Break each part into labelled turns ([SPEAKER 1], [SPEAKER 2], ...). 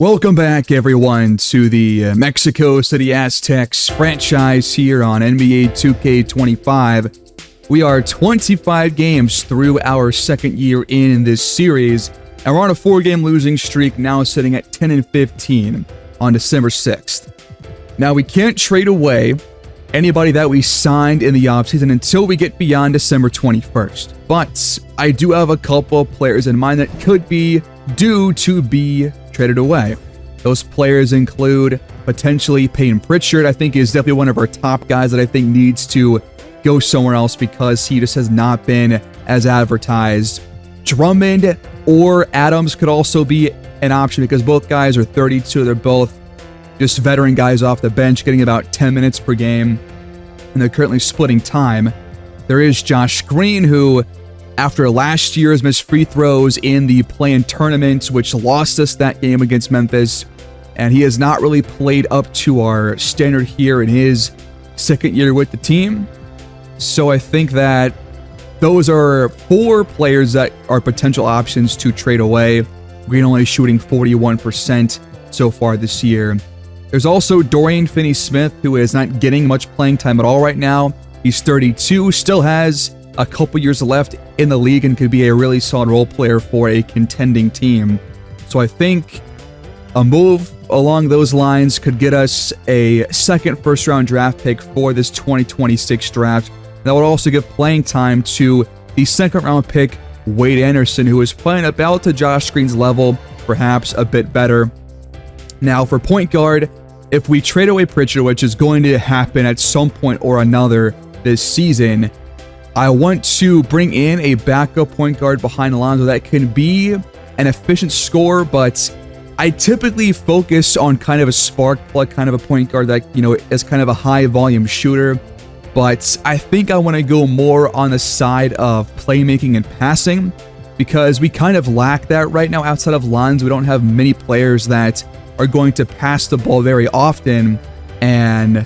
[SPEAKER 1] Welcome back, everyone, to the Mexico City Aztecs franchise here on NBA 2K25. We are 25 games through our second year in this series, and we're on a 4-game losing streak, now sitting at 10-15 on December 6th. Now, we can't trade away anybody that we signed in the offseason until we get beyond December 21st, but I do have a couple of players in mind that could be due to be traded away. Those players include potentially Peyton Pritchard. I think is definitely one of our top guys that I think needs to go somewhere else because he just has not been as advertised. Drummond or Adams could also be an option because both guys are 32. They're both just veteran guys off the bench getting about 10 minutes per game, and they're currently splitting time. There is Josh Green, who after last year's missed free throws in the play-in tournament, which lost us that game against Memphis, and he has not really played up to our standard here in his second year with the team. So I think that those are 4 players that are potential options to trade away. Green only shooting 41% so far this year. There's also Dorian Finney-Smith, who is not getting much playing time at all right now. He's 32, still has a couple years left in the league and could be a really solid role player for a contending team. So I think a move along those lines could get us a second first-round draft pick for this 2026 draft. That would also give playing time to the second-round pick, Wade Anderson, who is playing about to Josh Green's level, perhaps a bit better. Now, for point guard, if we trade away Pritchard, which is going to happen at some point or another this season, I want to bring in a backup point guard behind Alonzo that can be an efficient scorer, but I typically focus on kind of a spark plug, kind of a point guard that, is kind of a high volume shooter. But I think I want to go more on the side of playmaking and passing because we kind of lack that right now outside of Lonzo. We don't have many players that are going to pass the ball very often, and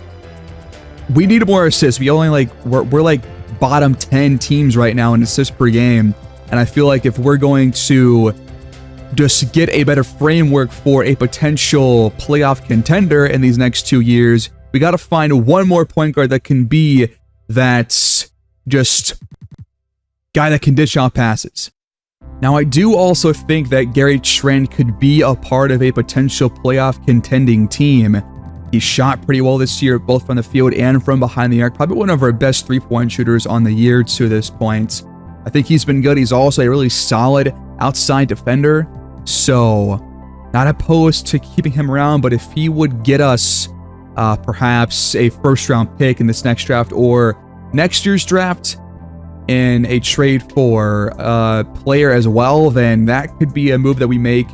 [SPEAKER 1] we need more assists. We only we're bottom 10 teams right now in assists per game, and I feel like if we're going to just get a better framework for a potential playoff contender in these next 2 years, we got to find one more point guard that can be that just guy that can dish out passes. Now, I do also think that Gary Trent could be a part of a potential playoff contending team. He shot pretty well this year, both from the field and from behind the arc. Probably one of our best three-point shooters on the year to this point. I think he's been good. He's also a really solid outside defender. So, not opposed to keeping him around, but if he would get us perhaps a first-round pick in this next draft or next year's draft in a trade for a player as well, then that could be a move that we make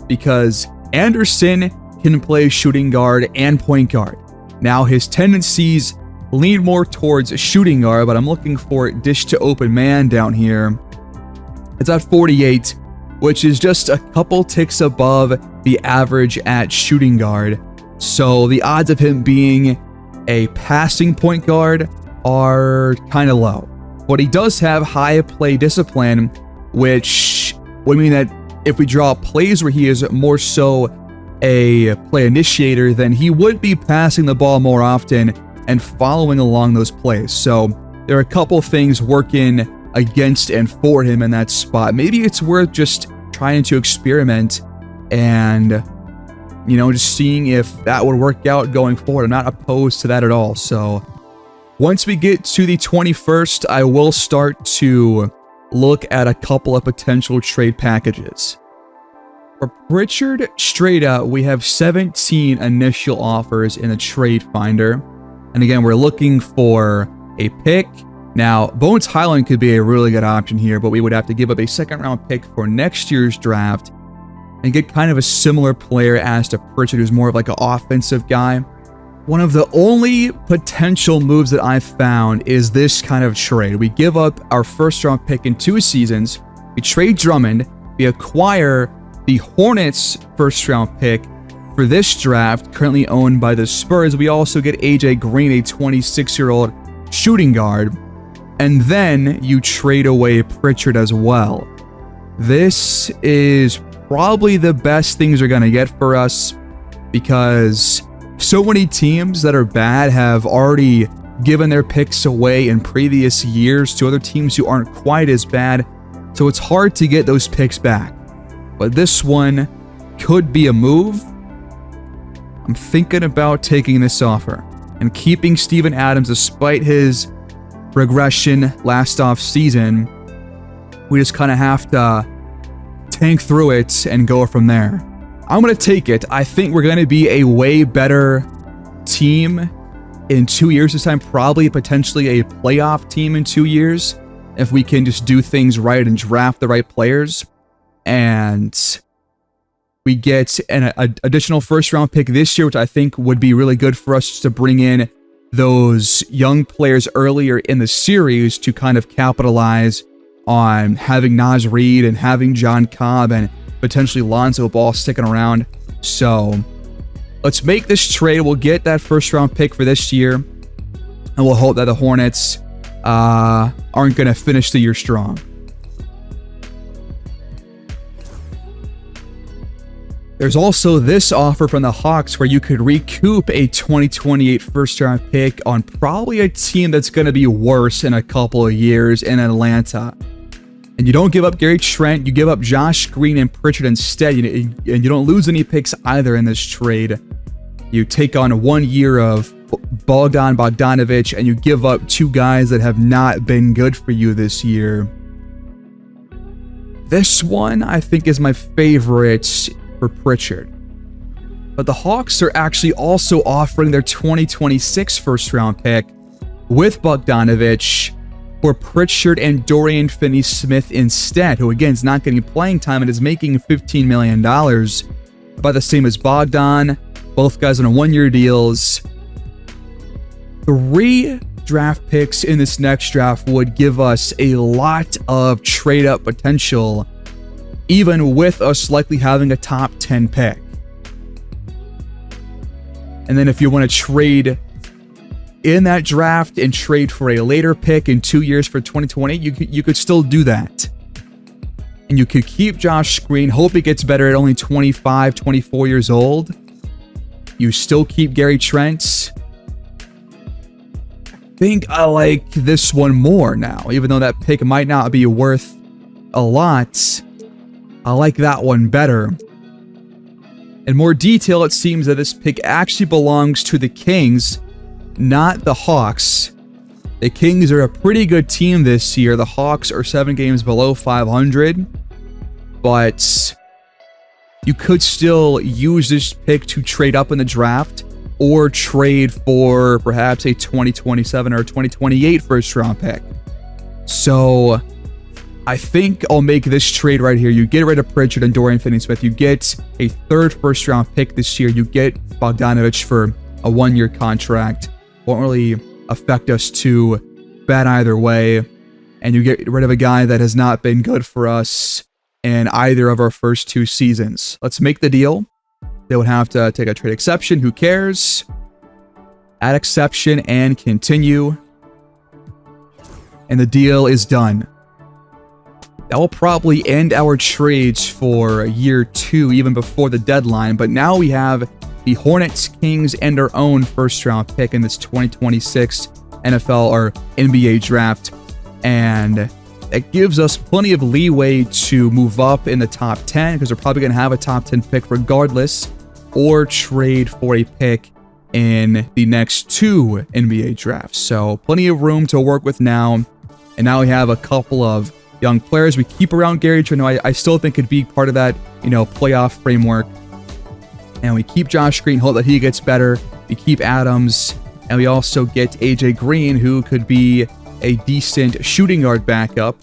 [SPEAKER 1] because Anderson can play shooting guard and point guard. Now, his tendencies lean more towards shooting guard, but I'm looking for dish to open man down here. It's at 48, which is just a couple ticks above the average at shooting guard. So the odds of him being a passing point guard are kind of low. But he does have high play discipline, which would mean that if we draw plays where he is more so a play initiator, then he would be passing the ball more often and following along those plays. So there are a couple things working against and for him in that spot. Maybe it's worth just trying to experiment and, just seeing if that would work out going forward. I'm not opposed to that at all. So once we get to the 21st, I will start to look at a couple of potential trade packages. For Pritchard, straight out, we have 17 initial offers in the trade finder. And again, we're looking for a pick. Now, Bones Highland could be a really good option here, but we would have to give up a second-round pick for next year's draft and get kind of a similar player as to Pritchard, who's more of like an offensive guy. One of the only potential moves that I've found is this kind of trade. We give up our first-round pick in 2 seasons, we trade Drummond, we acquire the Hornets' first-round pick for this draft, currently owned by the Spurs. We also get AJ Green, a 26-year-old shooting guard, and then you trade away Pritchard as well. This is probably the best things are going to get for us, because so many teams that are bad have already given their picks away in previous years to other teams who aren't quite as bad, so it's hard to get those picks back. But this one could be a move. I'm thinking about taking this offer and keeping Steven Adams despite his regression last off season. We just kind of have to tank through it and go from there. I'm going to take it. I think we're going to be a way better team in 2 years this time, probably potentially a playoff team in 2 years, if we can just do things right and draft the right players. And we get an additional first-round pick this year, which I think would be really good for us to bring in those young players earlier in the series to kind of capitalize on having Naz Reid and having John Cobb and potentially Lonzo Ball sticking around. So let's make this trade. We'll get that first-round pick for this year, and we'll hope that the Hornets aren't going to finish the year strong. There's also this offer from the Hawks where you could recoup a 2028 first-round pick on probably a team that's going to be worse in a couple of years in Atlanta. And you don't give up Gary Trent, you give up Josh Green and Pritchard instead, and you don't lose any picks either in this trade. You take on 1 year of Bogdanovic, and you give up 2 guys that have not been good for you this year. This one, I think, is my favorite for Pritchard. But the Hawks are actually also offering their 2026 first-round pick with Bogdanovic for Pritchard and Dorian Finney-Smith instead, who again is not getting playing time and is making $15 million, about the same as Bogdan. Both guys on 1-year deals. 3 draft picks in this next draft would give us a lot of trade-up potential, even with us likely having a top 10 pick. And then if you want to trade in that draft and trade for a later pick in 2 years for 2020, you could still do that. And you could keep Josh Green, hope it gets better at only 25, 24 years old. You still keep Gary Trent. I think I like this one more now, even though that pick might not be worth a lot. I like that one better. In more detail, it seems that this pick actually belongs to the Kings, not the Hawks. The Kings are a pretty good team this year. The Hawks are 7 games below 500, but you could still use this pick to trade up in the draft or trade for perhaps a 2027 or 2028 first-round pick. So I think I'll make this trade right here. You get rid of Pritchard and Dorian Finney-Smith. You get a 3rd first-round pick this year. You get Bogdanovic for a 1-year contract. Won't really affect us too bad either way. And you get rid of a guy that has not been good for us in either of our first 2 seasons. Let's make the deal. They would have to take a trade exception. Who cares? Add exception and continue. And the deal is done. That will probably end our trades for year 2, even before the deadline. But now we have the Hornets, Kings, and our own first-round pick in this 2026 NFL or NBA draft. And it gives us plenty of leeway to move up in the top 10, because we're probably going to have a top 10 pick regardless, or trade for a pick in the next 2 NBA drafts. So plenty of room to work with now. And now we have a couple of young players. We keep around Gary Trent. I still think could be part of that, playoff framework. And we keep Josh Green, hope that he gets better. We keep Adams, and we also get AJ Green, who could be a decent shooting guard backup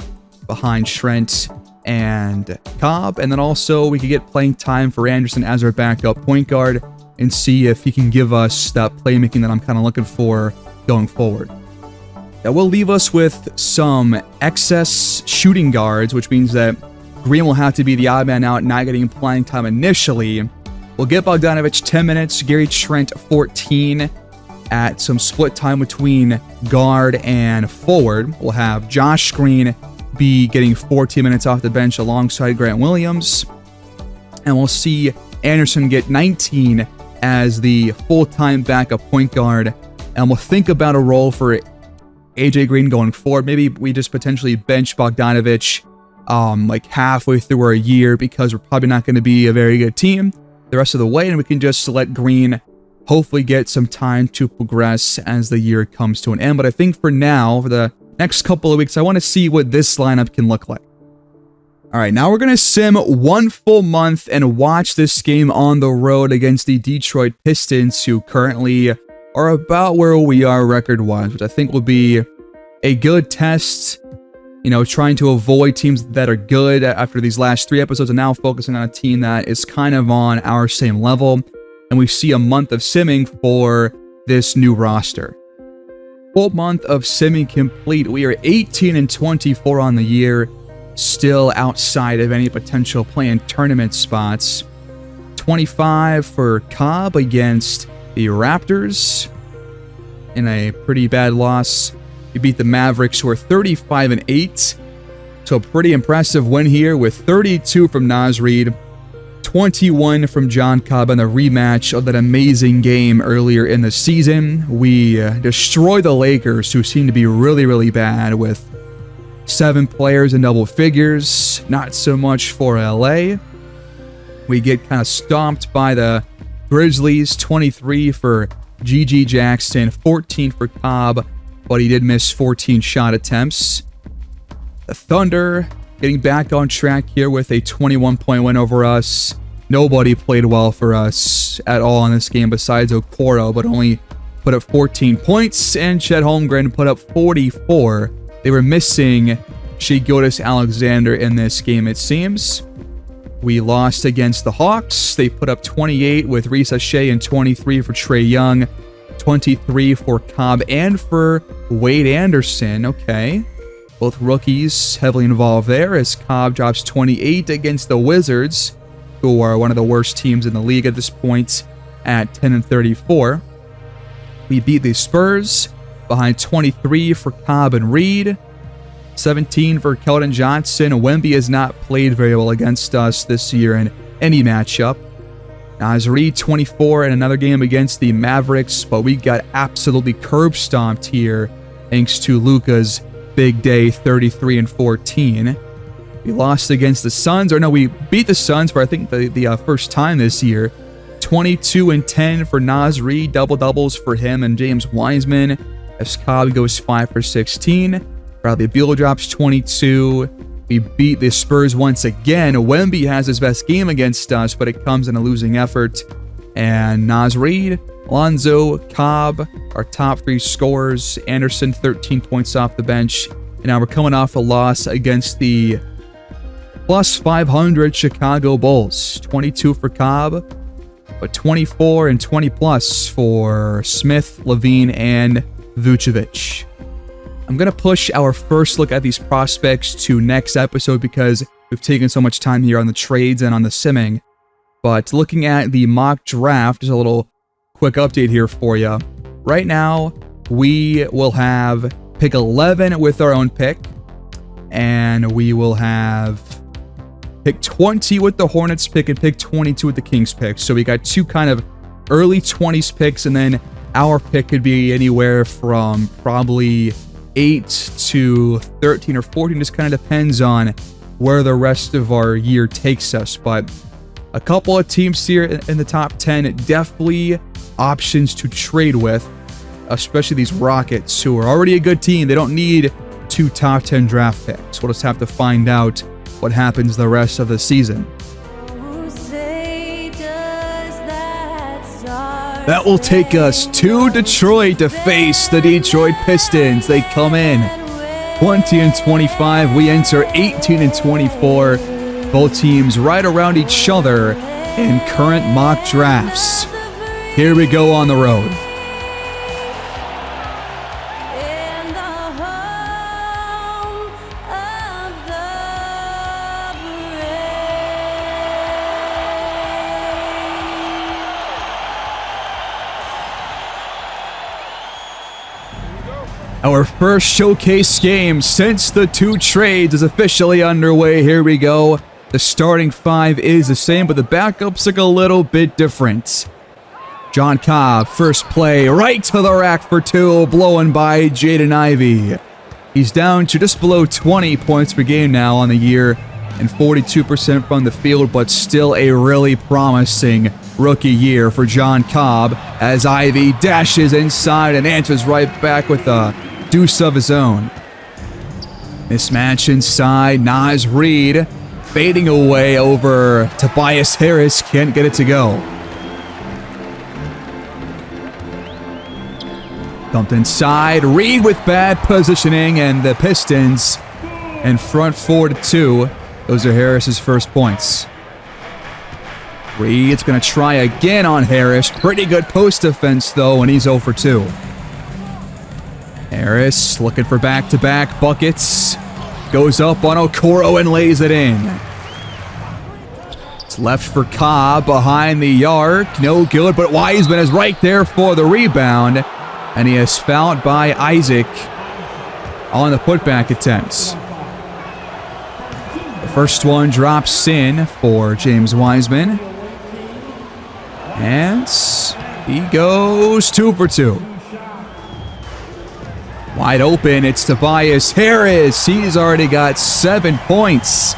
[SPEAKER 1] behind Trent and Cobb. And then also we could get playing time for Anderson as our backup point guard and see if he can give us that playmaking that I'm kind of looking for going forward. That will leave us with some excess shooting guards, which means that Green will have to be the odd man out, not getting playing time initially. We'll get Bogdanovic 10 minutes, Gary Trent 14 at some split time between guard and forward. We'll have Josh Green be getting 14 minutes off the bench alongside Grant Williams. And we'll see Anderson get 19 as the full-time backup point guard. And we'll think about a role for AJ Green going forward. Maybe we just potentially bench Bogdanovic like halfway through our year because we're probably not going to be a very good team the rest of the way, and we can just let Green hopefully get some time to progress as the year comes to an end. But I think for now, for the next couple of weeks, I want to see what this lineup can look like. All right, now we're going to sim 1 full month and watch this game on the road against the Detroit Pistons, who currently are about where we are record-wise, which I think will be a good test. You know, trying to avoid teams that are good after these last 3 episodes and now focusing on a team that is kind of on our same level. And we see a month of simming for this new roster. Full month of simming complete. We are 18-24 on the year, still outside of any potential play-in tournament spots. 25 for Cobb against the Raptors in a pretty bad loss. We beat the Mavericks, who are 35-8. So a pretty impressive win here with 32 from Naz Reid, 21 from John Cobb in the rematch of that amazing game earlier in the season. We destroy the Lakers, who seem to be really, really bad, with 7 players in double figures. Not so much for LA. We get kind of stomped by the Grizzlies, 23 for GG Jackson, 14 for Cobb, but he did miss 14 shot attempts. The Thunder getting back on track here with a 21-point win over us. Nobody played well for us at all in this game besides Okoro, but only put up 14 points, and Chet Holmgren put up 44. They were missing Shai Gilgeous-Alexander in this game, it seems. We lost against the Hawks. They put up 28 with Risa Shea and 23 for Trae Young. 23 for Cobb and for Wade Anderson. Okay. Both rookies heavily involved there as Cobb drops 28 against the Wizards, who are one of the worst teams in the league at this point at 10-34. We beat the Spurs behind 23 for Cobb and Reed. 17 for Keldon Johnson. Wemby has not played very well against us this year in any matchup. Naz Reid 24 in another game against the Mavericks, but we got absolutely curb stomped here thanks to Luka's big day, 33-14. We lost against the Suns, or no, we beat the Suns for I think the first time this year. 22-10 for Naz Reid, double-doubles for him and James Wiseman, as Cobb goes 5 for 16. Bradley Beal drops 22. We beat the Spurs once again. Wemby has his best game against us, but it comes in a losing effort. And Naz Reid, Lonzo, Cobb, our top 3 scorers. Anderson, 13 points off the bench. And now we're coming off a loss against the plus 500 Chicago Bulls. 22 for Cobb, but 24 and 20 plus for Smith, Levine, and Vucevic. I'm going to push our first look at these prospects to next episode because we've taken so much time here on the trades and on the simming. But looking at the mock draft, just a little quick update here for you. Right now, we will have pick 11 with our own pick, and we will have pick 20 with the Hornets pick and pick 22 with the Kings pick. So we got 2 kind of early 20s picks, and then our pick could be anywhere from probably 8 to 13 or 14, just kind of depends on where the rest of our year takes us. But a couple of teams here in the top 10, definitely options to trade with, especially these Rockets, who are already a good team. They don't need 2 top 10 draft picks. We'll just have to find out what happens the rest of the season. That will take us to Detroit to face the Detroit Pistons. They come in 20-25. We enter 18-24. Both teams right around each other in current mock drafts. Here we go on the road. Our first showcase game since the 2 trades is officially underway. Here we go. The starting five is the same, but the backups look a little bit different. John Cobb, first play, right to the rack for two, blowing by Jaden Ivey. He's down to just below 20 points per game now on the year and 42% from the field, but still a really promising rookie year for John Cobb as Ivey dashes inside and answers right back with a deuce of his own. Mismatch inside, Naz Reid fading away over Tobias Harris, can't get it to go. Dumped inside, Reid with bad positioning, and the Pistons in front 4-2. Those are Harris's first points. Reid's going to try again on Harris. Pretty good post defense, though, and he's 0 for 2. Harris looking for back-to-back buckets. Goes up on Okoro and lays it in. It's left for Cobb behind the arc. No good, but Wiseman is right there for the rebound. And he is fouled by Isaac on the putback attempts. The first one drops in for James Wiseman. And he goes 2 for 2. Wide open, it's Tobias Harris. He's already got 7 points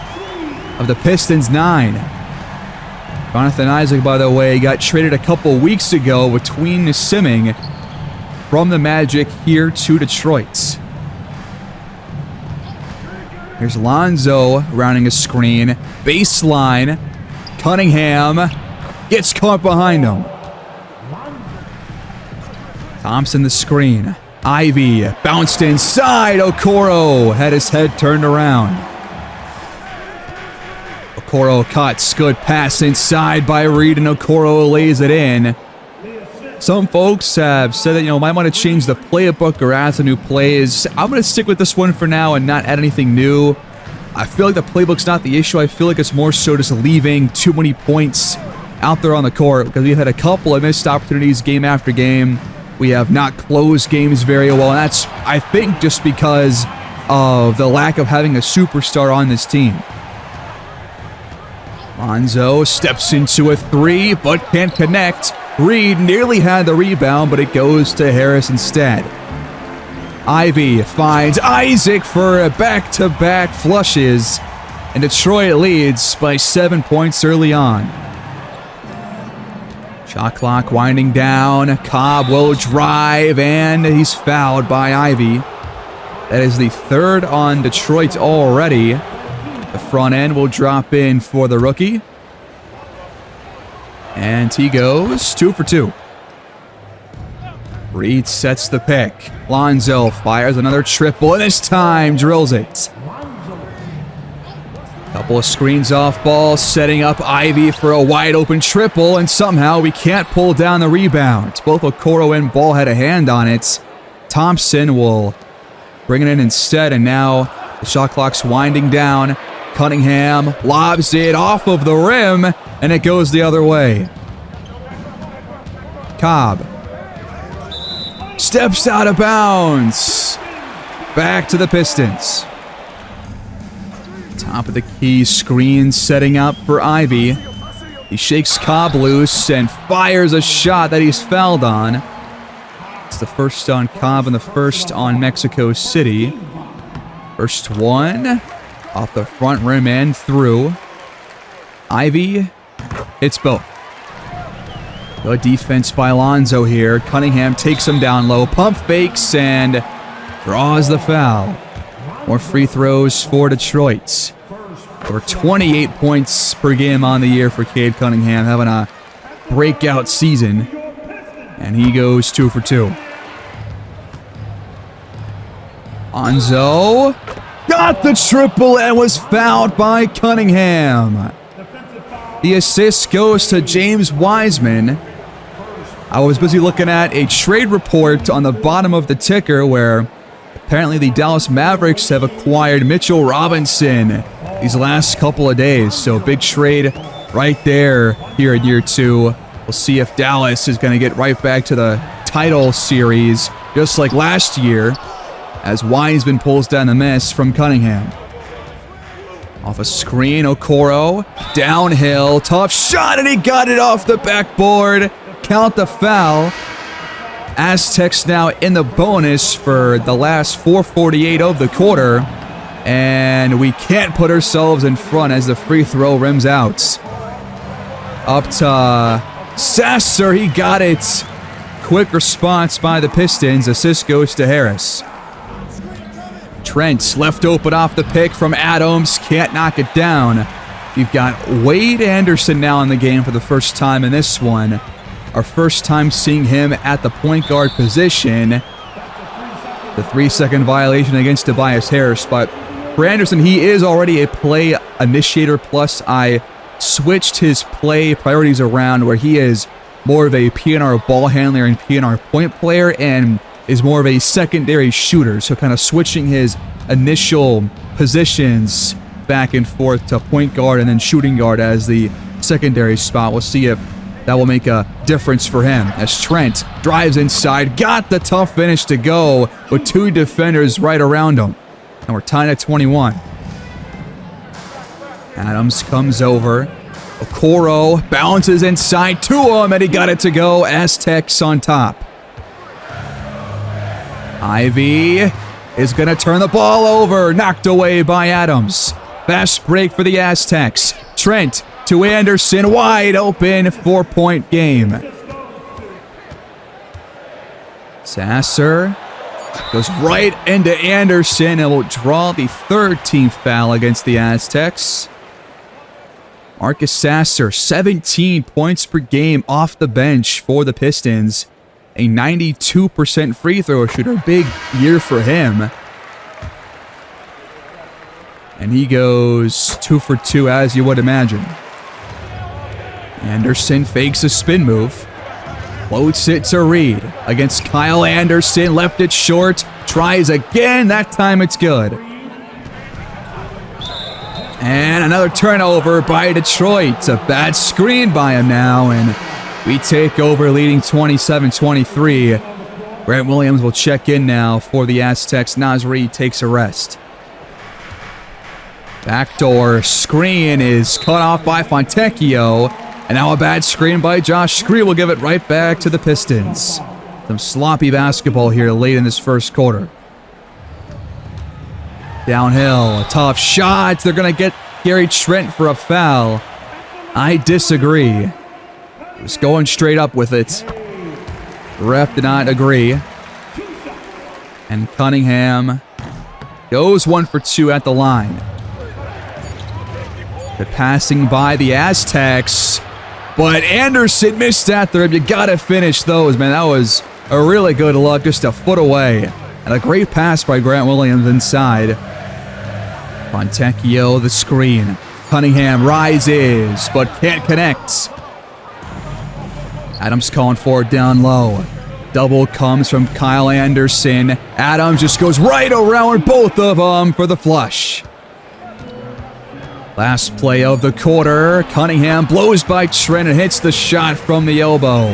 [SPEAKER 1] of the Pistons' 9. Jonathan Isaac, by the way, got traded a couple weeks ago between Simming from the Magic here to Detroit. Here's Lonzo rounding a screen. Baseline. Cunningham gets caught behind him. Thompson the screen. Ivey bounced inside. Okoro had his head turned around. Okoro cuts. Good pass inside by Reid, and Okoro lays it in. Some folks have said that, might want to change the playbook or add some new plays. I'm going to stick with this one for now and not add anything new. I feel like the playbook's not the issue. I feel like it's more so just leaving too many points out there on the court because we've had a couple of missed opportunities game after game. We have not closed games very well, and that's, I think, just because of the lack of having a superstar on this team. Lonzo steps into a three, but can't connect. Reid nearly had the rebound, but it goes to Harris instead. Ivey finds Isaac for a back-to-back flushes, and Detroit leads by 7 points early on. Shot clock winding down. Cobb will drive, and he's fouled by Ivey. That is the third on Detroit already. The front end will drop in for the rookie. And he goes 2 for 2. Reid sets the pick. Lonzo fires another triple, and this time drills it. Couple of screens off ball, setting up Ivey for a wide open triple, and somehow we can't pull down the rebound. Both Okoro and Ball had a hand on it. Thompson will bring it in instead, and now the shot clock's winding down. Cunningham lobs it off of the rim, and it goes the other way. Cobb steps out of bounds. Back to the Pistons. Top of the key, screen setting up for Ivey. He shakes Cobb loose and fires a shot that he's fouled on. It's the first on Cobb and the first on Mexico City. First one off the front rim and through. Ivey hits both. Good defense by Lonzo here. Cunningham takes him down low, pump fakes, and draws the foul. More free throws for Detroit. Over 28 points per game on the year for Cade Cunningham, having a breakout season. And he goes 2 for 2. Lonzo got the triple and was fouled by Cunningham. The assist goes to James Wiseman. I was busy looking at a trade report on the bottom of the ticker where apparently the Dallas Mavericks have acquired Mitchell Robinson these last couple of days. So big trade right there here in year 2. We'll see if Dallas is going to get right back to the title series just like last year as Wiseman pulls down the miss from Cunningham. Off a screen, Okoro. Downhill, tough shot, and he got it off the backboard. Count the foul. Aztecs now in the bonus for the last 4:48 of the quarter. And we can't put ourselves in front as the free throw rims out. Up to Sasser, he got it. Quick response by the Pistons. Assist goes to Harris. Trent left open off the pick from Adams. Can't knock it down. You've got Wade Anderson now in the game for the first time in this one. Our first time seeing him at the point guard position. The 3-second violation against Tobias Harris. But for Anderson, he is already a play initiator. Plus, I switched his play priorities around where he is more of a PNR ball handler and PNR point player and is more of a secondary shooter. So kind of switching his initial positions back and forth to point guard and then shooting guard as the secondary spot. We'll see if that will make a difference for him as Trent drives inside, got the tough finish to go with two defenders right around him. And we're tied at 21. Adams comes over. Okoro bounces inside to him, and he got it to go. Aztecs on top. Ivy is going to turn the ball over. Knocked away by Adams. Fast break for the Aztecs. Trent to Anderson. Wide open. 4-point game. Sasser goes right into Anderson and will draw the third team foul against the Aztecs. Marcus Sasser, 17 points per game off the bench for the Pistons. A 92% free throw shooter. Big year for him. And he goes 2 for 2 as you would imagine. Anderson fakes a spin move. Floats it to Reed against Kyle Anderson. Left it short. Tries again. That time it's good. And another turnover by Detroit. A bad screen by him now. And we take over leading 27-23. Grant Williams will check in now for the Aztecs. Naz Reid takes a rest. Backdoor screen is cut off by Fontecchio. And now a bad screen by Josh Scree will give it right back to the Pistons. Some sloppy basketball here late in this first quarter. Downhill, a tough shot. They're going to get Gary Trent for a foul. I disagree. Just going straight up with it. The ref did not agree. And Cunningham goes 1 for 2 at the line. The passing by the Aztecs. But Anderson missed that there. You got to finish those, man. That was a really good look, just a foot away. And a great pass by Grant Williams inside. Fontecchio, the screen. Cunningham rises, but can't connect. Adams calling for it down low. Double comes from Kyle Anderson. Adams just goes right around both of them for the flush. Last play of the quarter. Cunningham blows by Trent and hits the shot from the elbow.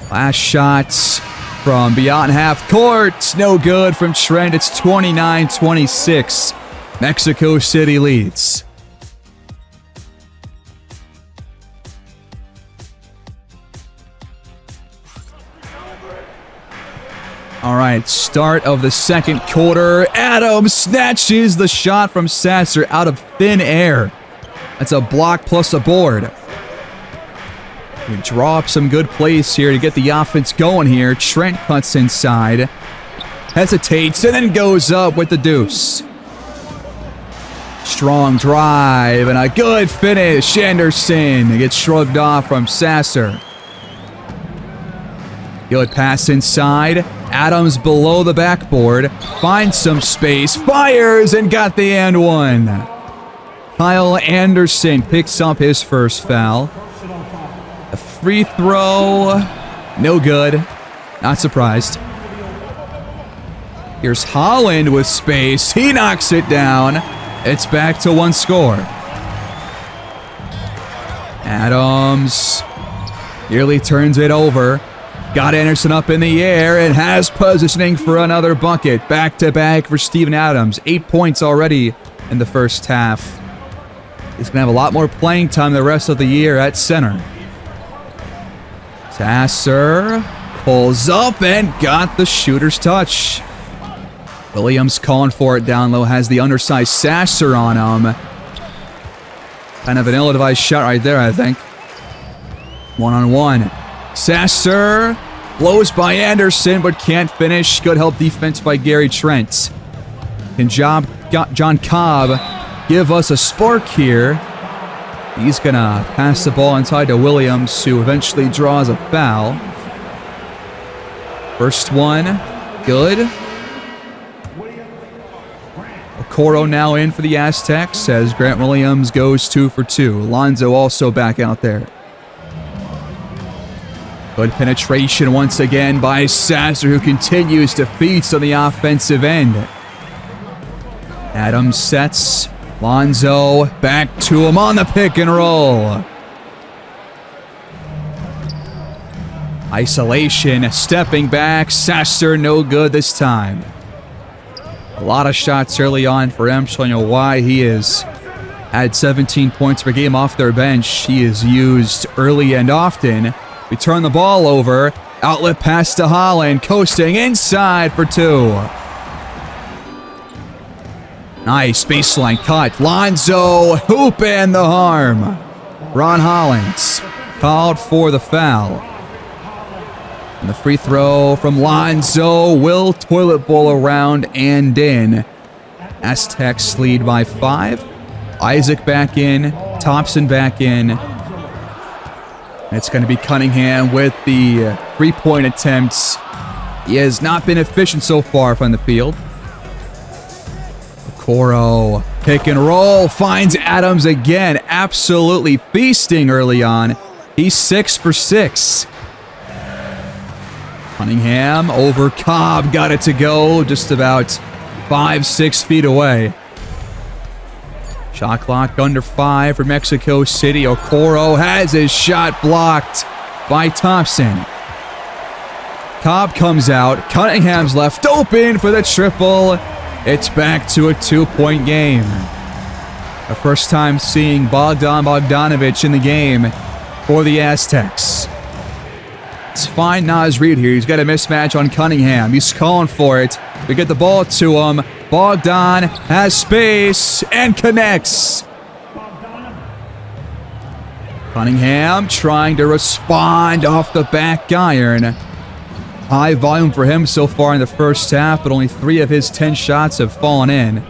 [SPEAKER 1] Last shots from beyond half court. No good from Trent. It's 29-26. Mexico City leads. All right, start of the second quarter. Adams snatches the shot from Sasser out of thin air. That's a block plus a board. We draw up some good plays here to get the offense going here. Trent cuts inside, hesitates, and then goes up with the deuce. Strong drive and a good finish. Anderson gets shrugged off from Sasser. Good pass inside. Adams below the backboard. Finds some space. Fires and got the and one. Kyle Anderson picks up his first foul. A free throw. No good. Not surprised. Here's Holland with space. He knocks it down. It's back to one score. Adams nearly turns it over. Got Anderson up in the air and has positioning for another bucket. Back-to-back for Steven Adams. 8 points already in the first half. He's going to have a lot more playing time the rest of the year at center. Sasser pulls up and got the shooter's touch. Williams calling for it down low, has the undersized Sasser on him. Kind of an ill-advised shot right there, I think. One-on-one. Sasser blows by Anderson, but can't finish. Good help defense by Gary Trent. Can John Cobb give us a spark here? He's going to pass the ball inside to Williams, who eventually draws a foul. First one, good. Okoro now in for the Aztecs as Grant Williams goes 2 for 2. Alonzo also back out there. Good penetration once again by Sasser, who continues to feast on the offensive end. Adams sets. Lonzo back to him on the pick and roll. Isolation, stepping back. Sasser no good this time. A lot of shots early on for him, showing you why he is had 17 points per game off their bench. He is used early and often. We turn the ball over. Outlet pass to Holland, coasting inside for 2. Nice baseline cut. Lonzo, hoop and the harm. Ron Hollins called for the foul. And the free throw from Lonzo will toilet bowl around and in. Aztecs lead by 5. Isaac back in. Thompson back in. It's going to be Cunningham with the 3-point attempts. He has not been efficient so far from the field. Okoro, pick and roll, finds Adams again. Absolutely feasting early on. He's 6 for 6. Cunningham over Cobb, got it to go just about 5-6 feet away. Shot clock under 5 for Mexico City. Okoro has his shot blocked by Thompson. Cobb comes out. Cunningham's left open for the triple. It's back to a 2-point game. The first time seeing Bogdanovic in the game for the Aztecs. It's fine Naz Reid here. He's got a mismatch on Cunningham. He's calling for it. We get the ball to him. Bogdan has space and connects. Cunningham trying to respond off the back iron. High volume for him so far in the first half, but only 3 of his 10 shots have fallen in.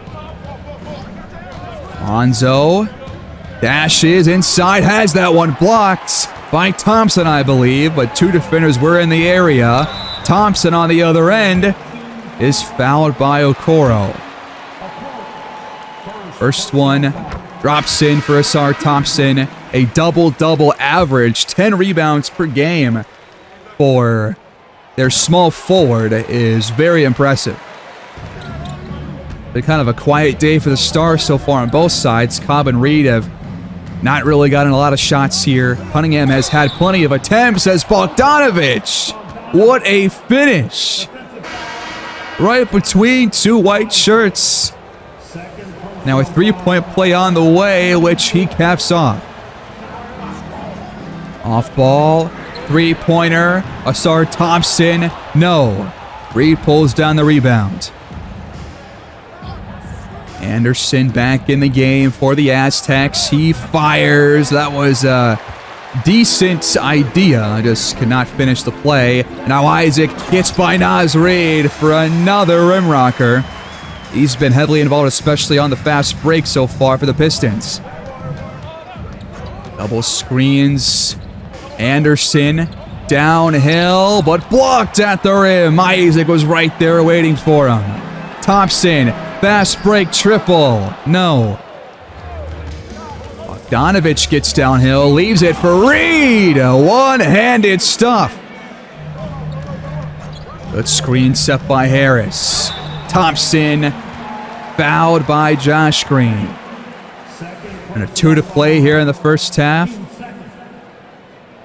[SPEAKER 1] Lonzo dashes inside, has that one blocked by Thompson, I believe, but 2 defenders were in the area. Thompson on the other end is fouled by Okoro. First one drops in for Asar Thompson. A double-double average, 10 rebounds per game for their small forward is very impressive. Been kind of a quiet day for the Stars so far on both sides. Cobb and Reid have not really gotten a lot of shots here. Cunningham has had plenty of attempts as Bogdanovic. What a finish. Right between 2 white shirts. Now a 3-point play on the way, which he caps off. Off ball, 3-pointer, Asar Thompson, no. Reid pulls down the rebound. Anderson back in the game for the Aztecs. He fires. That was a decent idea. Just could not finish the play. Now Isaac gets by Naz Reid for another rim rocker. He's been heavily involved, especially on the fast break so far for the Pistons. Double screens. Anderson downhill, but blocked at the rim. Isaac was right there waiting for him. Thompson, fast break triple. No. Bogdanovic gets downhill, leaves it for Reid. One-handed stuff. Good screen set by Harris. Thompson fouled by Josh Green. And a 2 to play here in the first half.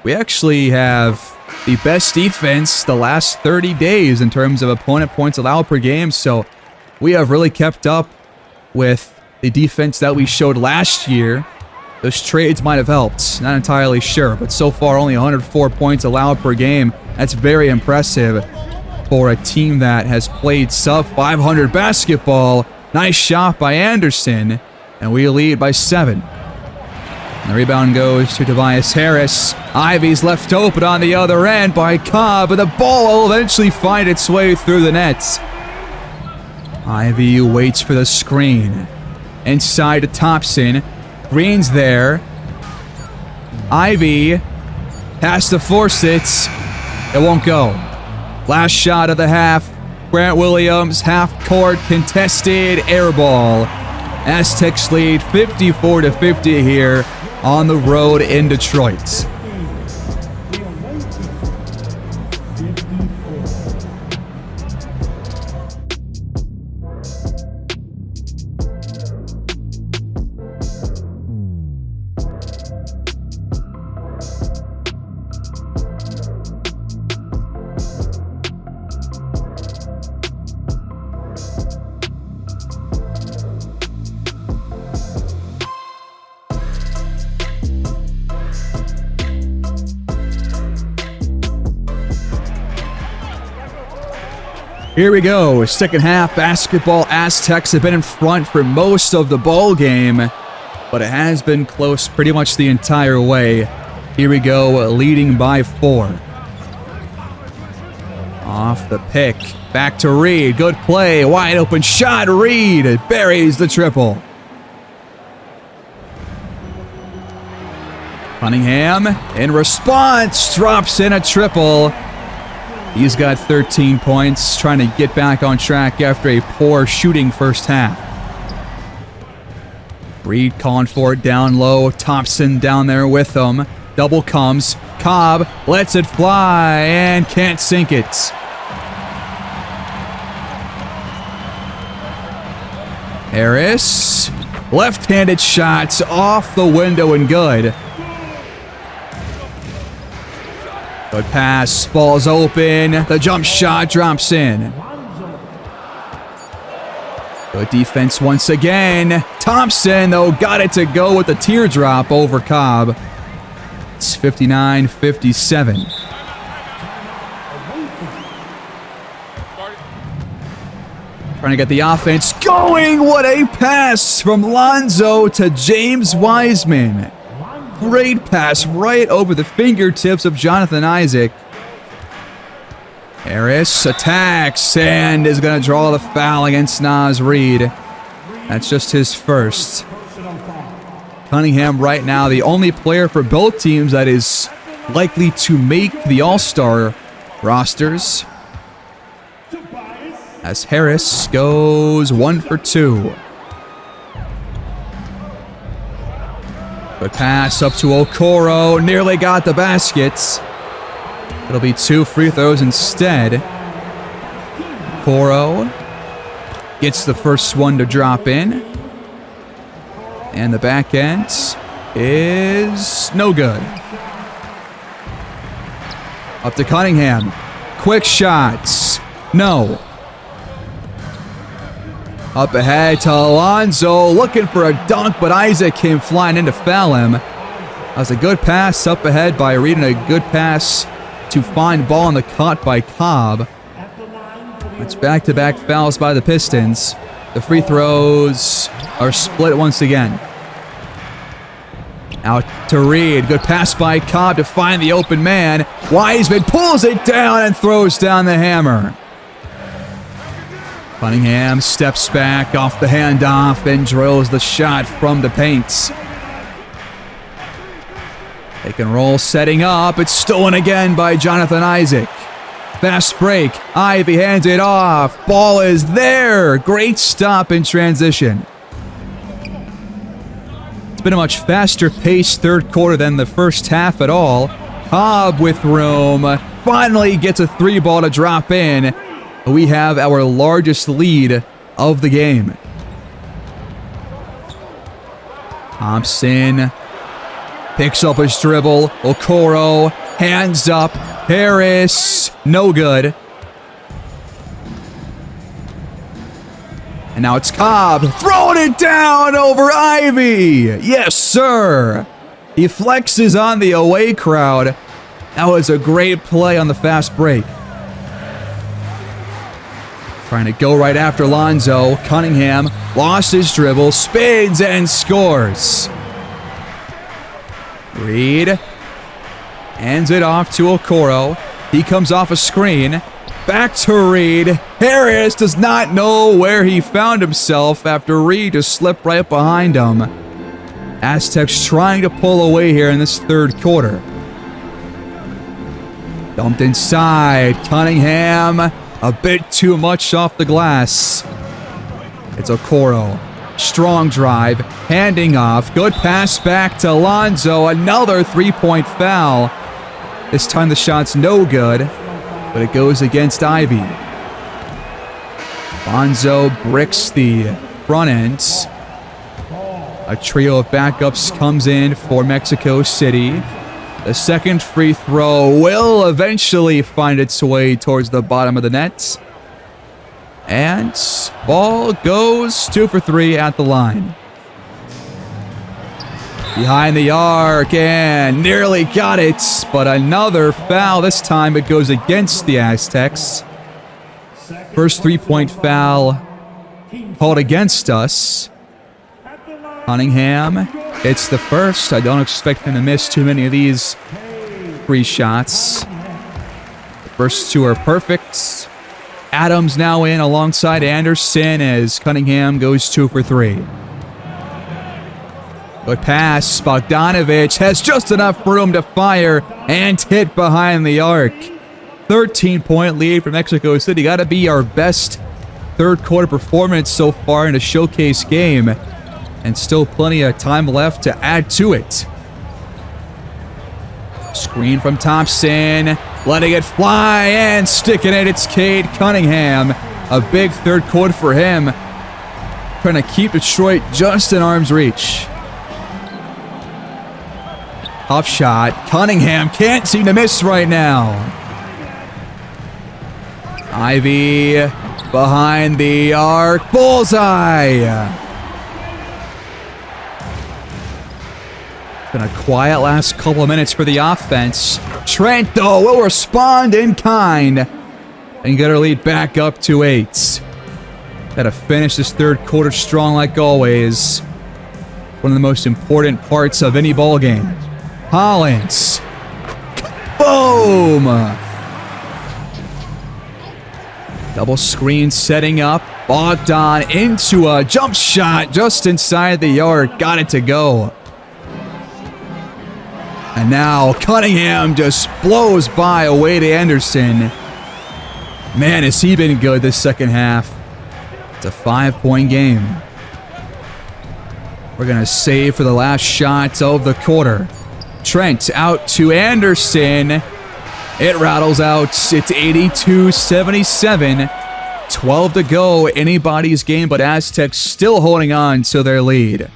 [SPEAKER 1] We actually have the best defense the last 30 days in terms of opponent points allowed per game, so we have really kept up with the defense that we showed last year, those trades might have helped. Not entirely sure, but so far only 104 points allowed per game. That's very impressive for a team that has played sub 500 basketball. Nice shot by Anderson, and we lead by 7. And the rebound goes to Tobias Harris. Ivy's left open on the other end by Cobb, but the ball will eventually find its way through the nets. Ivy waits for the screen. Inside to Thompson. Green's there. Ivy has to force it. It won't go. Last shot of the half. Grant Williams, half court, contested, air ball. Aztecs lead 54-50 here on the road in Detroit. Here we go, second half basketball. Aztecs have been in front for most of the ball game, but it has been close pretty much the entire way. Here we go, leading by 4. Off the pick, back to Reed, good play, wide open shot, Reed buries the triple. Cunningham, in response, drops in a triple. He's got 13 points, trying to get back on track after a poor shooting first half. Reed calling for it down low. Thompson down there with him. Double comes. Cobb lets it fly and can't sink it. Harris, left-handed shots off the window and good. Good pass, ball's open, the jump shot drops in. Good defense once again. Thompson, though, got it to go with the teardrop over Cobb. It's 59-57. Trying to get the offense going. What a pass from Lonzo to James Wiseman. Great pass right over the fingertips of Jonathan Isaac. Harris attacks and is going to draw the foul against Naz Reid. That's just his first. Cunningham right now the only player for both teams that is likely to make the All-Star rosters, as Harris goes 1 for 2. Good pass up to Okoro. Nearly got the baskets. It'll be 2 free throws instead. Okoro gets the first one to drop in. And the back end is no good. Up to Cunningham. Quick shots. No. Up ahead to Alonzo, looking for a dunk, but Isaac came flying in to foul him. That was a good pass up ahead by Reed and a good pass to find ball on the cut by Cobb. It's back-to-back fouls by the Pistons. The free throws are split once again. Out to Reed. Good pass by Cobb to find the open man. Wiseman pulls it down and throws down the hammer. Cunningham steps back off the handoff and drills the shot from the paint. Pick and roll setting up. It's stolen again by Jonathan Isaac. Fast break. Ivy hands it off. Ball is there. Great stop in transition. It's been a much faster paced third quarter than the first half at all. Cobb with room. Finally gets a 3-ball to drop in. We have our largest lead of the game. Thompson picks up his dribble. Okoro, hands up. Harris, no good. And now it's Cobb throwing it down over Ivy. Yes, sir. He flexes on the away crowd. That was a great play on the fast break. Trying to go right after Lonzo. Cunningham lost his dribble, spins and scores. Reed hands it off to Okoro. He comes off a screen. Back to Reed. Harris does not know where he found himself after Reed just slipped right behind him. Aztecs trying to pull away here in this third quarter. Dumped inside. Cunningham, a bit too much off the glass. It's Okoro. Strong drive. Handing off. Good pass back to Lonzo. Another three-point foul. This time the shot's no good, but it goes against Ivy. Lonzo bricks the front ends. A trio of backups comes in for Mexico City. The second free throw will eventually find its way towards the bottom of the net. And ball goes 2 for 3 at the line. Behind the arc and nearly got it, but another foul. This time it goes against the Aztecs. First three-point foul called against us. Cunningham hits the first. I don't expect him to miss too many of these free shots. The first two are perfect. Adams now in alongside Anderson as Cunningham goes 2 for 3. Good pass. Bogdanovic has just enough room to fire and hit behind the arc. 13-point lead for Mexico City. Got to be our best third quarter performance so far in a showcase game. And still plenty of time left to add to it. Screen from Thompson. Letting it fly and sticking it. It's Cade Cunningham. A big third quarter for him. Trying to keep Detroit just in arm's reach. Tough shot. Cunningham can't seem to miss right now. Ivy behind the arc. Bullseye. Been a quiet last couple of minutes for the offense. Trent, though, will respond in kind and get our lead back up to 8. Gotta finish this third quarter strong like always. One of the most important parts of any ball game. Hollins. Boom! Double screen setting up. Bogdan into a jump shot just inside the arc. Got it to go. And now Cunningham just blows by away to Anderson. Man, has he been good this second half. It's a 5-point game. We're going to save for the last shot of the quarter. Trent out to Anderson. It rattles out. It's 82-77. 12 to go. Anybody's game, but Aztecs still holding on to their lead.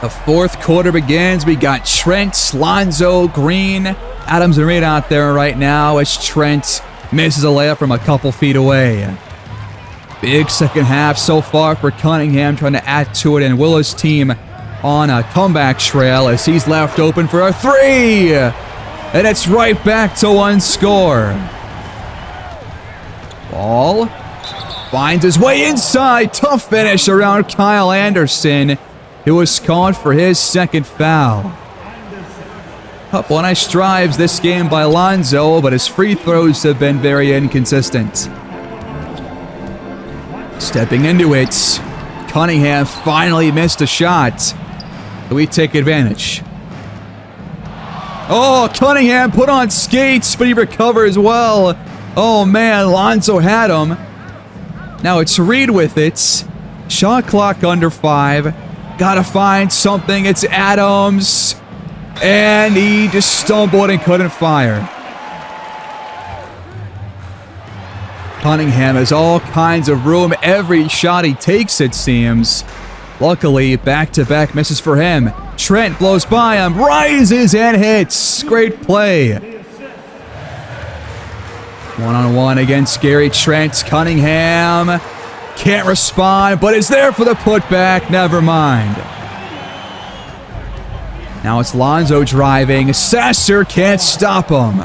[SPEAKER 1] The fourth quarter begins. We got Trent, Lonzo, Green, Adams, and Reed out there right now as Trent misses a layup from a couple feet away. Big second half so far for Cunningham, trying to add to it, and Willa's team on a comeback trail as he's left open for a 3. And it's right back to one score. Ball finds his way inside. Tough finish around Kyle Anderson. It was called for his second foul. Couple nice drives this game by Lonzo, but his free throws have been very inconsistent. Stepping into it, Cunningham finally missed a shot. We take advantage. Oh, Cunningham put on skates, but he recovers well. Oh man, Lonzo had him. Now it's Reed with it. Shot clock under 5. Gotta find something. It's Adams. And he just stumbled and couldn't fire. Cunningham has all kinds of room. Every shot he takes, it seems. Luckily, back-to-back misses for him. Trent blows by him, rises and hits. Great play. One-on-one against Gary Trent. Cunningham can't respond, but is there for the putback. Never mind. Now it's Lonzo driving. Sasser can't stop him.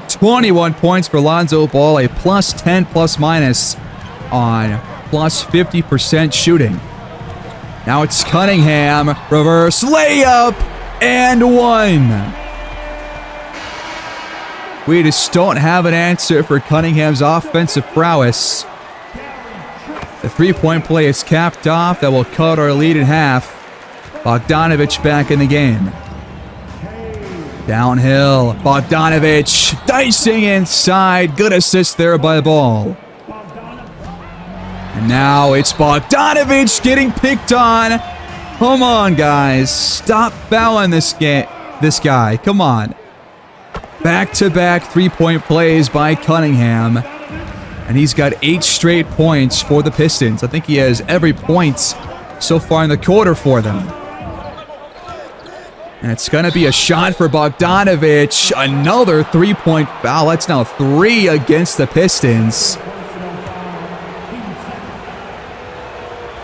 [SPEAKER 1] 21 points for Lonzo Ball, a plus 10 plus minus on plus 50% shooting. Now it's Cunningham, reverse layup, and one. We just don't have an answer for Cunningham's offensive prowess. The three-point play is capped off. That will cut our lead in half. Bogdanovich back in the game. Downhill, Bogdanovich dicing inside. Good assist there by Ball. And now it's Bogdanovich getting picked on. Come on, guys. Stop fouling this guy. Come on. Back-to-back three-point plays by Cunningham. And he's got 8 straight points for the Pistons. I think he has every point so far in the quarter for them. And it's going to be a shot for Bogdanovich. Another three-point foul. That's now 3 against the Pistons.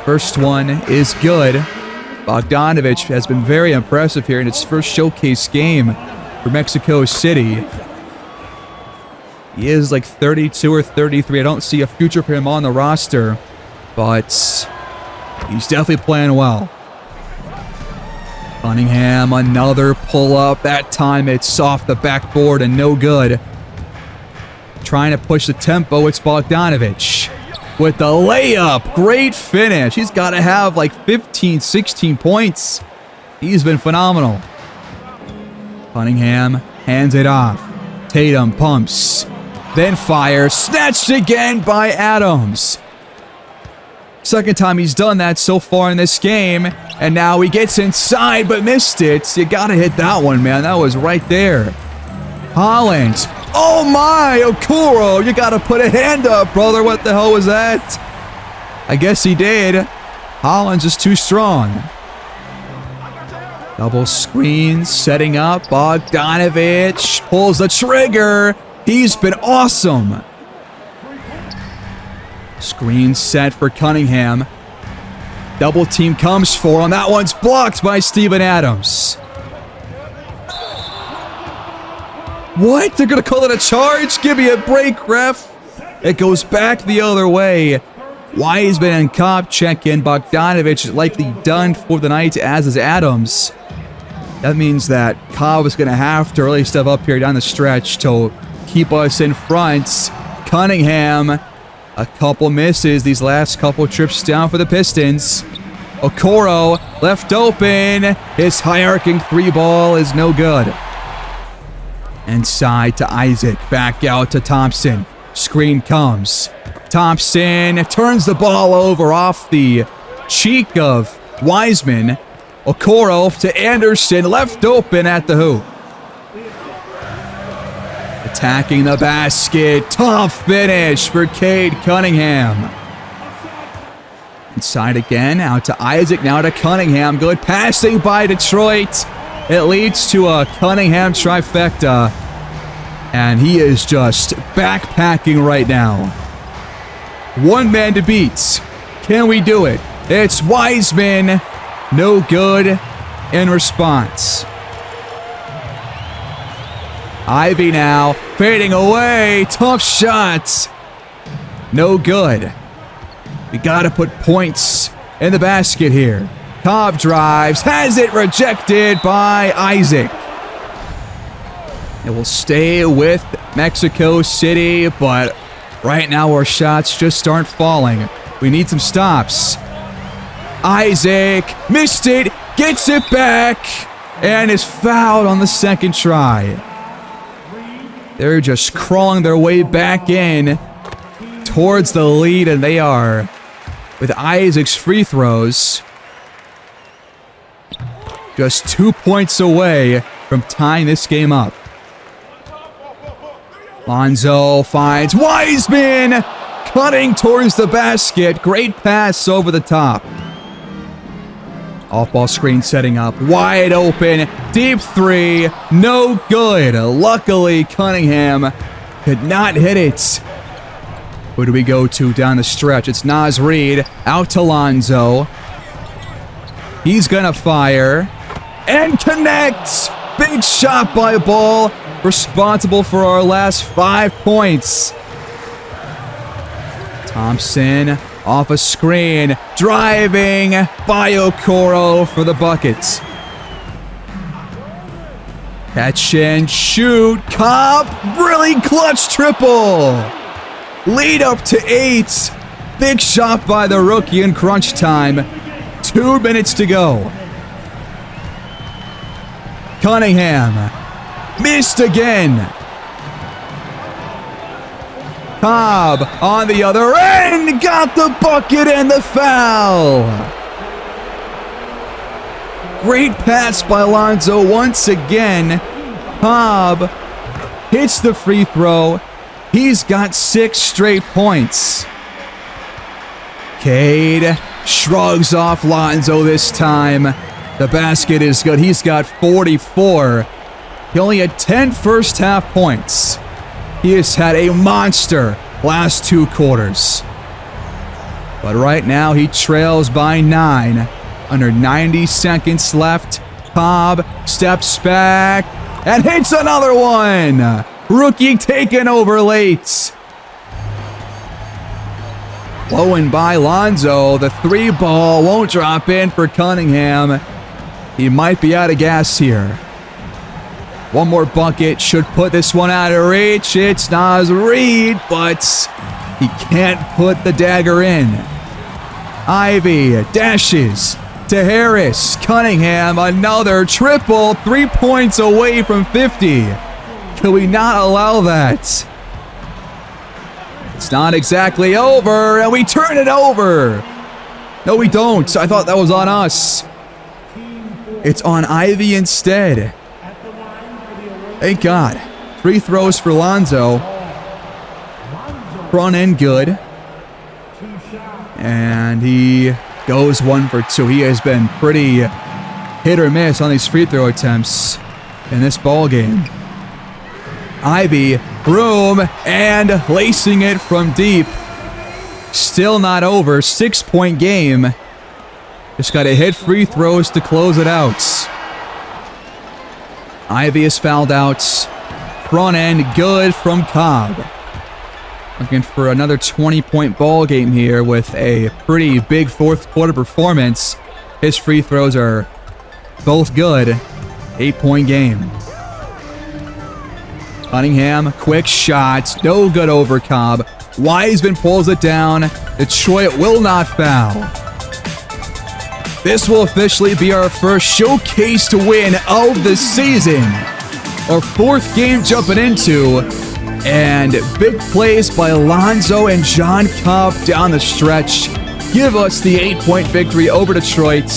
[SPEAKER 1] First one is good. Bogdanovich has been very impressive here in its first showcase game for Mexico City. He is like 32 or 33. I don't see a future for him on the roster, but he's definitely playing well. Cunningham, another pull-up. That time it's off the backboard and no good. Trying to push the tempo, it's Bogdanovich with the layup. Great finish. He's got to have like 15, 16 points. He's been phenomenal. Cunningham hands it off. Tatum pumps, then fires. Snatched again by Adams. Second time he's done that so far in this game. And now he gets inside but missed it. You got to hit that one, man. That was right there. Holland. Oh my, Okoro. You got to put a hand up, brother. What the hell was that? I guess he did. Holland's just too strong. Double screen, setting up. Bogdanovich pulls the trigger. He's been awesome. Screen set for Cunningham. Double team comes for him. That one's blocked by Steven Adams. What? They're going to call it a charge? Give me a break, ref. It goes back the other way. Wiseman and Cobb check in. Bogdanovich is likely done for the night, as is Adams. That means that Cobb is going to have to really step up here down the stretch to keep us in front. Cunningham, a couple misses these last couple trips down for the Pistons. Okoro left open. His high-arcing three ball is no good. Inside to Isaac. Back out to Thompson. Screen comes. Thompson turns the ball over off the cheek of Wiseman. Okoro to Anderson. Left open at the hoop. Attacking the basket. Tough finish for Cade Cunningham. Inside again. Out to Isaac. Now to Cunningham. Good passing by Detroit. It leads to a Cunningham trifecta. And he is just backpacking right now. One man to beat. Can we do it? It's Wiseman. No good in response. Ivy now fading away. Tough shots. No good. We got to put points in the basket here. Cobb drives. Has it rejected by Isaac. It will stay with Mexico City, but right now our shots just aren't falling. We need some stops. Isaac missed it. Gets it back. And is fouled on the second try. They're just crawling their way back in towards the lead, and they are with Isaac's free throws just 2 points away from tying this game up. Lonzo finds Wiseman cutting towards the basket. Great pass over the top. Off-ball screen setting up. Wide open. Deep three. No good. Luckily, Cunningham could not hit it. Who do we go to down the stretch? It's Naz Reid. Out to Lonzo. He's going to fire. And connects. Big shot by Ball. Responsible for our last 5 points. Thompson off a screen. Driving by Okoro for the buckets. Catch and shoot. Cobb. Really clutch triple. Lead up to 8. Big shot by the rookie in crunch time. 2 minutes to go. Cunningham. Missed again. Cobb on the other end. Got the bucket and the foul. Great pass by Lonzo once again. Cobb hits the free throw. He's got 6 straight points. Cade shrugs off Lonzo this time. The basket is good. He's got 44. He only had 10 first half points. He has had a monster last 2 quarters. But right now he trails by 9. Under 90 seconds left. Cobb steps back and hits another one. Rookie taken over late. Blowing by Lonzo. The 3 ball won't drop in for Cunningham. He might be out of gas here. One more bucket should put this one out of reach. It's Naz Reid, but he can't put the dagger in. Ivy dashes to Harris. Cunningham, another triple. 3 points away from 50. Can we not allow that? It's not exactly over, and we turn it over. No, we don't. I thought that was on us. It's on Ivy instead. Thank God. Free throws for Lonzo. Front end good. And he goes 1 for 2. He has been pretty hit or miss on these free throw attempts in this ball game. Ivy, room, and lacing it from deep. Still not over. 6-point game. Just got to hit free throws to close it out. Ivy is fouled out. Front end good from Cobb. Looking for another 20-point ball game here with a pretty big fourth quarter performance. His free throws are both good. 8-point game. Cunningham, quick shot. No good over Cobb. Wiseman pulls it down. Detroit will not foul. This will officially be our first showcase to win of the season. Our 4th game jumping into. And big plays by Lonzo and John Cobb down the stretch give us the 8-point victory over Detroit.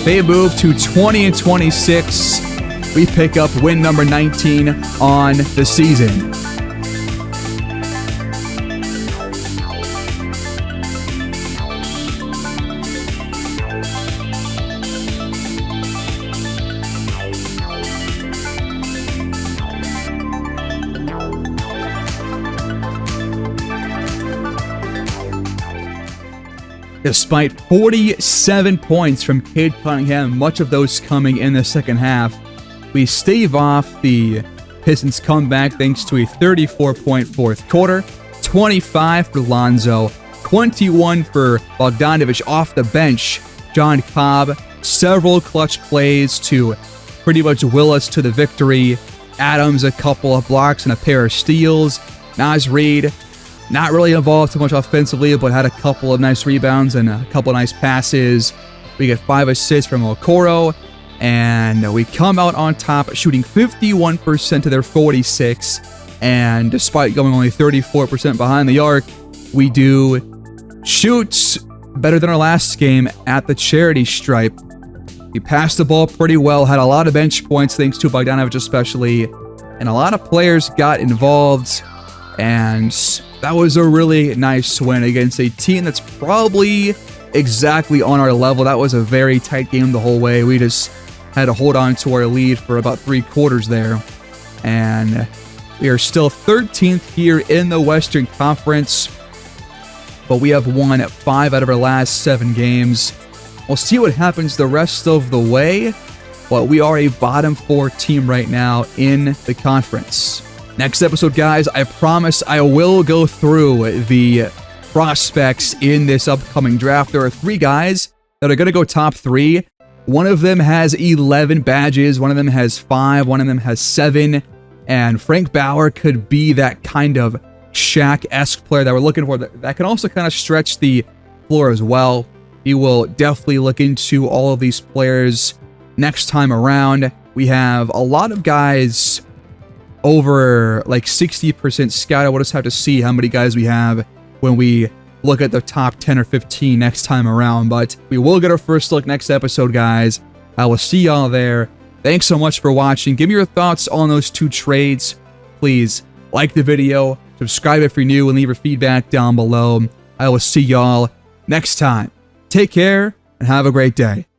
[SPEAKER 1] They move to 20-26. We pick up win number 19 on the season. Despite 47 points from Cade Cunningham, much of those coming in the second half, we stave off the Pistons' comeback thanks to a 34-point fourth quarter, 25 for Lonzo, 21 for Bogdanovic off the bench. John Cobb, several clutch plays to pretty much will us to the victory. Adams, a couple of blocks and a pair of steals. Naz Reid, not really involved too much offensively, but had a couple of nice rebounds and a couple of nice passes. We get 5 assists from Okoro, and we come out on top, shooting 51% to their 46. And despite going only 34% behind the arc, we do shoot better than our last game at the charity stripe. We passed the ball pretty well, had a lot of bench points thanks to Bogdanovic especially, and a lot of players got involved, and that was a really nice win against a team that's probably exactly on our level. That was a very tight game the whole way. We just had to hold on to our lead for about 3 quarters there. And we are still 13th here in the Western Conference, but we have won 5 out of our last 7 games. We'll see what happens the rest of the way, but we are a bottom 4 team right now in the conference. Next episode, guys, I promise I will go through the prospects in this upcoming draft. There are 3 guys that are going to go top 3. One of them has 11 badges, one of them has 5, one of them has 7, and Frank Bauer could be that kind of Shaq-esque player that we're looking for that can also kind of stretch the floor as well. He will definitely look into all of these players next time around. We have a lot of guys over like 60% scout. We'll just have to see how many guys we have when we look at the top 10 or 15 next time around. But we will get our first look next episode, guys. I will see y'all there. Thanks so much for watching. Give me your thoughts on those 2 trades. Please like the video, subscribe if you're new, and leave your feedback down below. I will see y'all next time. Take care and have a great day.